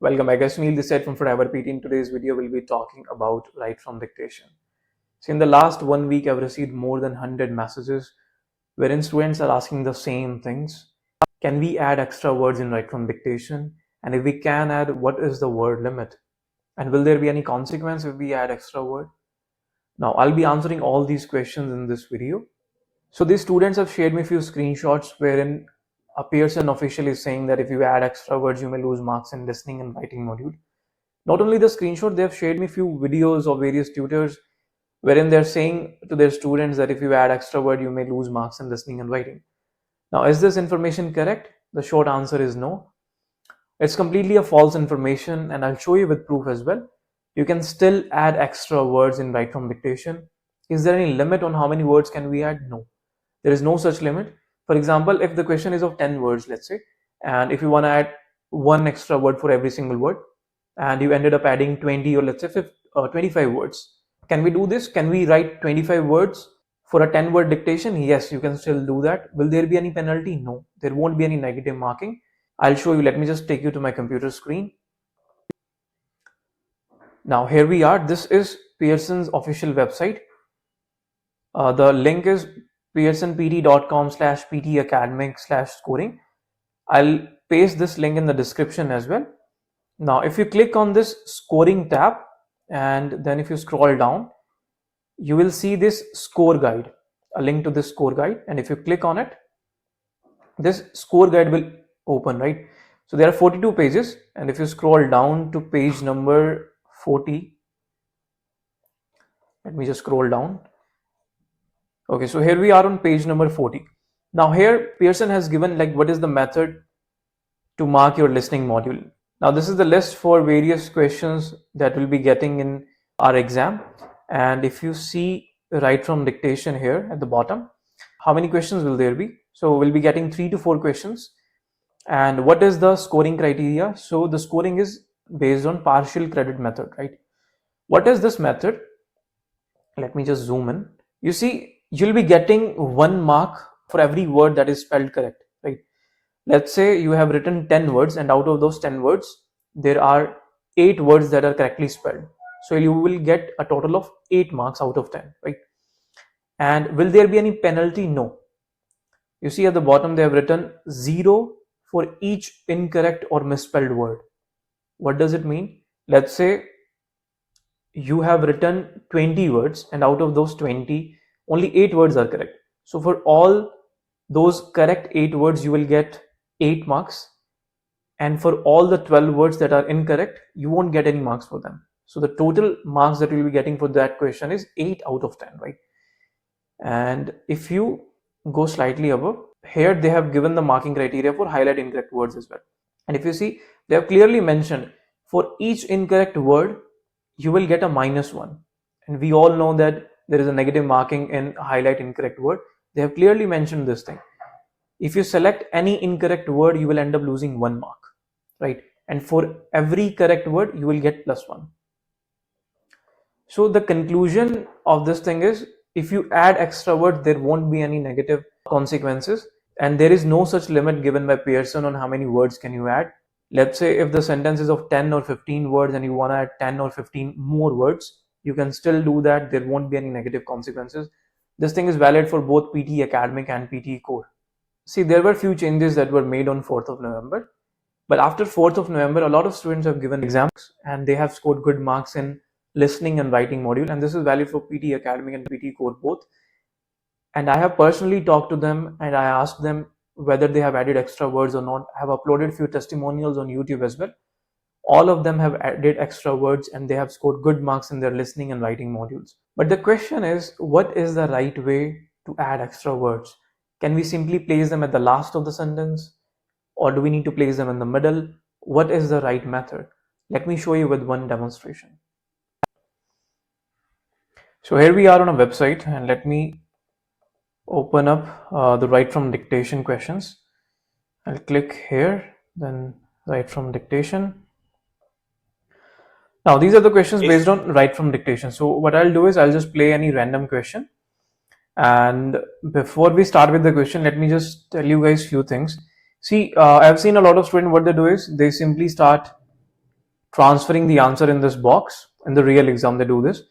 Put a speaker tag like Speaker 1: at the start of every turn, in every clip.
Speaker 1: Welcome back. Guys, Neil this side from Forever PT. In today's video, we'll be talking about write from dictation. So in the last 1 week, I've received more than 100 messages wherein students are asking the same things. Can we add extra words in write from dictation? And if we can add, what is the word limit? And will there be any consequence if we add extra word? Now, I'll be answering all these questions in this video. So these students have shared me a few screenshots wherein a Pearson official is saying that if you add extra words, you may lose marks in listening and writing module. Not only the screenshot, they have shared me a few videos of various tutors wherein they're saying to their students that if you add extra word, you may lose marks in listening and writing. Now, is this information correct? The short answer is no. It's completely a false information, and I'll show you with proof as well. You can still add extra words in write from dictation. Is there any limit on how many words can we add? No. There is no such limit. For example, if the question is of 10 words, let's say, and if you want to add one extra word for every single word, and you ended up adding 20 or let's say 25 words. Can we do this? Can we write 25 words for a 10-word dictation? Yes, you can still do that. Will there be any penalty? No, there won't be any negative marking. I'll show you. Let me just take you to my computer screen. Now here we are. This is Pearson's official website. The link is pearsonpt.com/ptacademic/scoring. I'll paste this link in the description as well. Now, if you click on this scoring tab, and then if you scroll down, you will see this score guide, a link to this score guide. And if you click on it, this score guide will open, right? So there are 42 pages. And if you scroll down to page number 40, let me just scroll down. Okay, so here we are on page number 40. Now here Pearson has given like what is the method to mark your listening module. Now this is the list for various questions that we'll be getting in our exam. And if you see write from dictation here at the bottom, how many questions will there be? So we'll be getting 3 to 4 questions. And what is the scoring criteria? So the scoring is based on partial credit method, right? What is this method? Let me just zoom in. You see, you'll be getting 1 mark for every word that is spelled correct, right? Let's say you have written 10 words, and out of those 10 words, there are 8 words that are correctly spelled. So you will get a total of 8 marks out of 10, right? And will there be any penalty? No. You see at the bottom, they have written 0 for each incorrect or misspelled word. What does it mean? Let's say you have written 20 words, and out of those 20, only 8 words are correct. So for all those correct 8 words, you will get 8 marks. And for all the 12 words that are incorrect, you won't get any marks for them. So the total marks that you'll be getting for that question is 8 out of 10, right? And if you go slightly above, here they have given the marking criteria for highlight incorrect words as well. And if you see, they have clearly mentioned for each incorrect word, you will get a -1. And we all know that there is a negative marking in highlight incorrect word. They have clearly mentioned this thing. If you select any incorrect word, you will end up losing 1 mark, right? And for every correct word, you will get +1. So the conclusion of this thing is, if you add extra words, there won't be any negative consequences. And there is no such limit given by Pearson on how many words can you add. Let's say if the sentence is of 10 or 15 words and you want to add 10 or 15 more words, you can still do that. There won't be any negative consequences. This thing is valid for both PTE Academic and PTE Core. See, there were few changes that were made on 4th of November. But after 4th of November, a lot of students have given exams and they have scored good marks in listening and writing module. And this is valid for PTE Academic and PTE Core both. And I have personally talked to them and I asked them whether they have added extra words or not. I have uploaded few testimonials on YouTube as well. All of them have added extra words and they have scored good marks in their listening and writing modules. But the question is, what is the right way to add extra words? Can we simply place them at the last of the sentence? Or do we need to place them in the middle? What is the right method? Let me show you with one demonstration. So here we are on a website, and let me open up the write from dictation questions. I'll click here, then write from dictation. Now these are the questions based on write from dictation. So what I'll do is I'll just play any random question. And before we start with the question, let me just tell you guys few things. See, I've seen a lot of students, what they do is they simply start transferring the answer in this box. In the real exam they do this.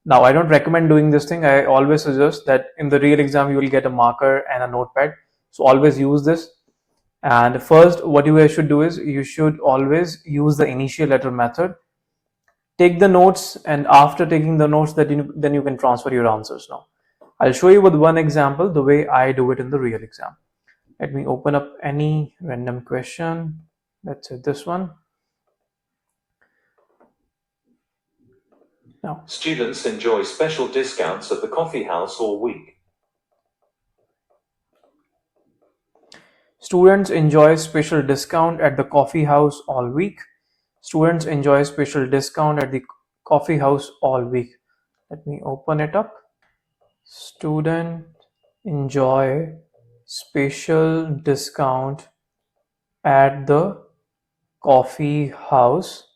Speaker 1: Now I don't recommend doing this thing. I always suggest that in the real exam you will get a marker and a notepad, so always use this. And first what you guys should do is you should always use the initial letter method. Take the notes, and after taking the notes then you can transfer your answers. Now I'll show you with one example the way I do it in the real exam. Let me open up any random question. Let's say this one. Now,
Speaker 2: students enjoy special discounts at the coffee house all week.
Speaker 1: Students enjoy special discount at the coffee house all week. Students enjoy special discount at the coffee house all week. Let me open it up. Student enjoy special discount at the coffee house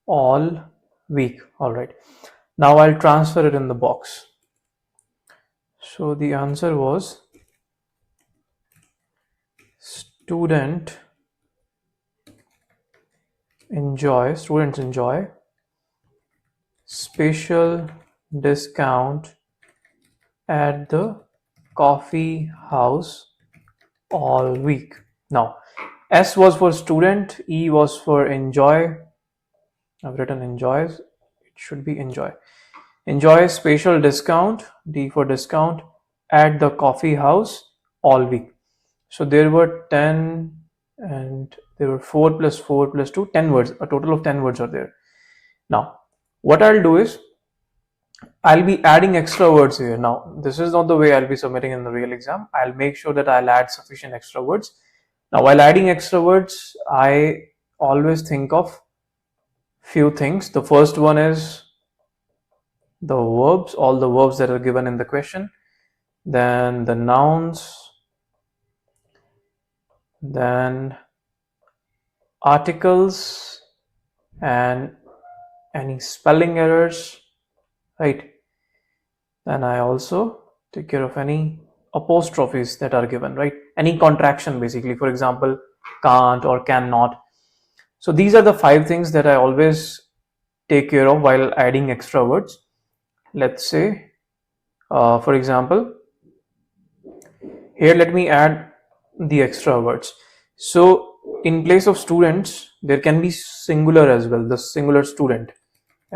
Speaker 1: all week. All right. Now I'll transfer it in the box. So the answer was students enjoy special discount at the coffee house all week. Now S was for student, E was for enjoy. I've written enjoys, it should be enjoy. Enjoy special discount, D for discount, at the coffee house all week. So there were 10 and there were 4 plus 4 plus 2, 10 words. A total of 10 words are there. Now, what I'll do is I'll be adding extra words here. Now, this is not the way I'll be submitting in the real exam. I'll make sure that I'll add sufficient extra words. Now, while adding extra words, I always think of few things. The first one is the verbs, all the verbs that are given in the question, then the nouns, then articles, and any spelling errors, right? Then I also take care of any apostrophes that are given, right? Any contraction basically, for example, can't or cannot. So these are the 5 things that I always take care of while adding extra words. Let's say, for example, here let me add the extra words. So in place of students, there can be singular as well, the singular student,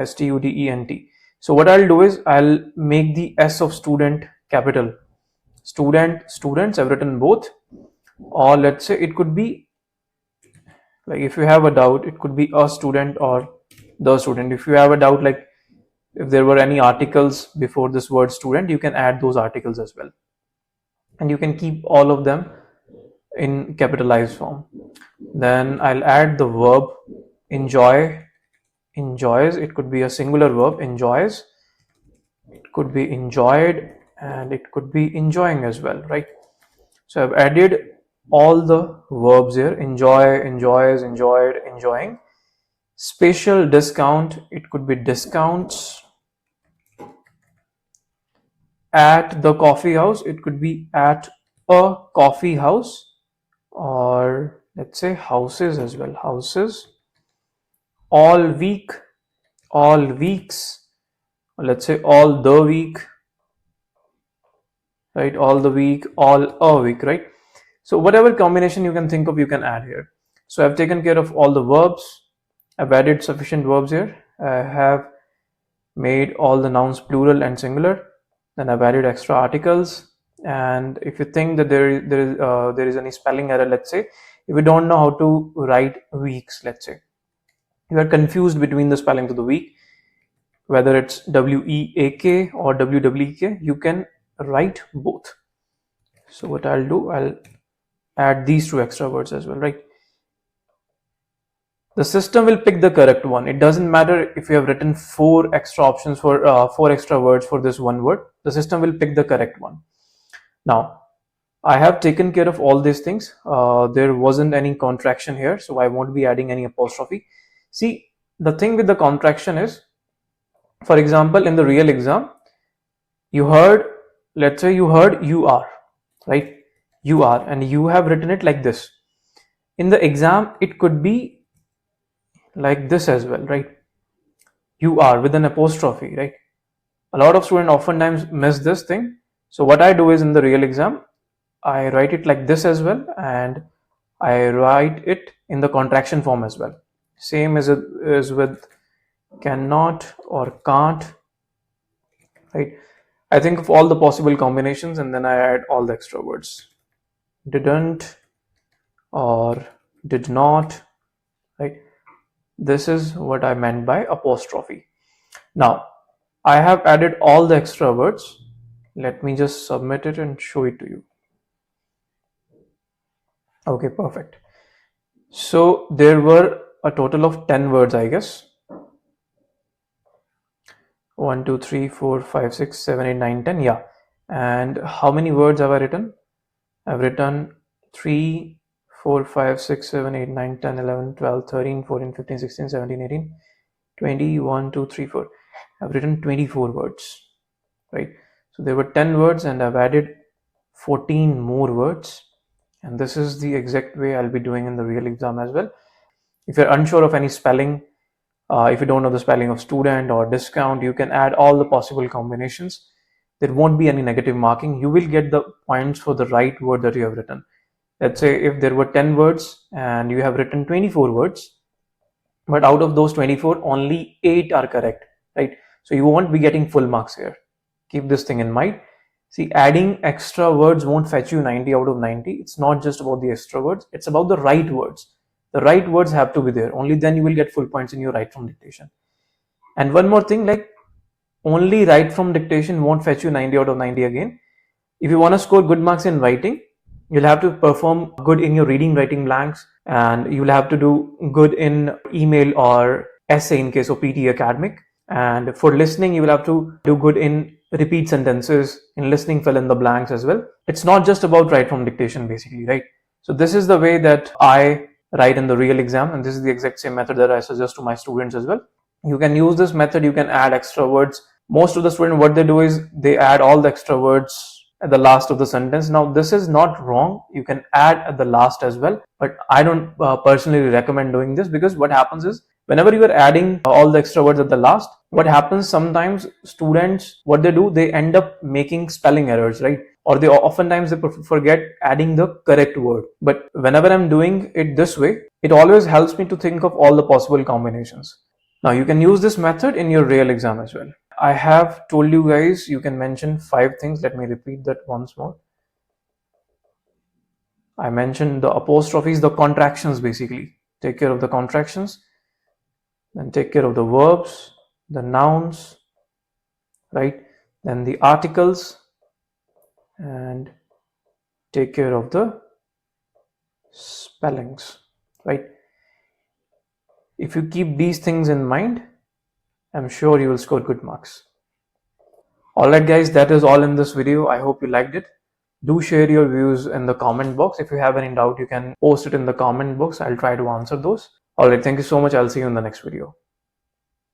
Speaker 1: student. So what I'll do is I'll make the S of student capital. Students, I've written both, or let's say it could be like, if you have a doubt, it could be a student or the student. If you have a doubt, like if there were any articles before this word student, you can add those articles as well, and you can keep all of them in capitalized form. Then I'll add the verb enjoy, enjoys. It could be a singular verb, enjoys. It could be enjoyed, and it could be enjoying as well, right? So I've added all the verbs here: enjoy, enjoys, enjoyed, enjoying. Special discount, it could be discounts. At the coffee house, it could be at a coffee house, or let's say houses as well, houses. All week, all weeks, or let's say all the week, right? All the week, all a week, right? So whatever combination you can think of, you can add here. So I've taken care of all the verbs. I've added sufficient verbs here. I have made all the nouns plural and singular. Then I've added extra articles. And if you think that there is any spelling error, let's say, if you don't know how to write weeks, let's say, you are confused between the spellings of the week, whether it's WEAK or WWEK, you can write both. So what I'll do, I'll add these 2 extra words as well, right? The system will pick the correct one. It doesn't matter if you have written 4 extra options for 4 extra words for this one word. The system will pick the correct one. Now, I have taken care of all these things. There wasn't any contraction here, so I won't be adding any apostrophe. See, the thing with the contraction is, for example, in the real exam, you heard, let's say you heard you are, right? You are, and you have written it like this. In the exam, it could be like this as well, right? You are with an apostrophe, right? A lot of students oftentimes miss this thing. So what I do is in the real exam, I write it like this as well, and I write it in the contraction form as well. Same as it is with cannot or can't, right? I think of all the possible combinations and then I add all the extra words. Didn't or did not, right? This is what I meant by apostrophe. Now, I have added all the extra words. Let me just submit it and show it to you. Okay, perfect. So there were a total of 10 words, I guess. 1, 2, 3, 4, 5, 6, 7, 8, 9, 10. Yeah. And how many words have I written? I've written 3, 4, 5, 6, 7, 8, 9, 10, 11, 12, 13, 14, 15, 16, 17, 18, 20, 1, 2, 3, 4. I've written 24 words, right? So there were 10 words and I've added 14 more words. And this is the exact way I'll be doing in the real exam as well. If you're unsure of any spelling, if you don't know the spelling of student or discount, you can add all the possible combinations. There won't be any negative marking. You will get the points for the right word that you have written. Let's say if there were 10 words and you have written 24 words, but out of those 24, only 8 are correct, right? So you won't be getting full marks here. Keep this thing in mind. See, adding extra words won't fetch you 90 out of 90. It's not just about the extra words, it's about the right words. The right words have to be there. Only then you will get full points in your right from dictation. And one more thing, like only right from dictation won't fetch you 90 out of 90 again. If you want to score good marks in writing, you'll have to perform good in your reading writing blanks, and you'll have to do good in email or essay in case of PTE academic. And for listening, you will have to do good in repeat sentences, in listening fill in the blanks as well. It's not just about write from dictation basically, right? So this is the way that I write in the real exam, and this is the exact same method that I suggest to my students as well. You can use this method, you can add extra words. Most of the students, what they do is they add all the extra words at the last of the sentence. Now this is not wrong, you can add at the last as well, but I don't personally recommend doing this, because what happens is whenever you are adding all the extra words at the last, what happens sometimes students, what they do, they end up making spelling errors, right? Or they oftentimes they forget adding the correct word. But whenever I'm doing it this way, it always helps me to think of all the possible combinations. Now you can use this method in your real exam as well. I have told you guys you can mention 5 things. Let me repeat that once more. I mentioned the apostrophes, the contractions basically. Take care of the contractions. Then take care of the verbs, the nouns, right? Then the articles, and take care of the spellings, right? If you keep these things in mind, I'm sure you will score good marks. Alright guys, that is all in this video. I hope you liked it. Do share your views in the comment box. If you have any doubt, you can post it in the comment box. I'll try to answer those. Alright, thank you so much. I'll see you in the next video.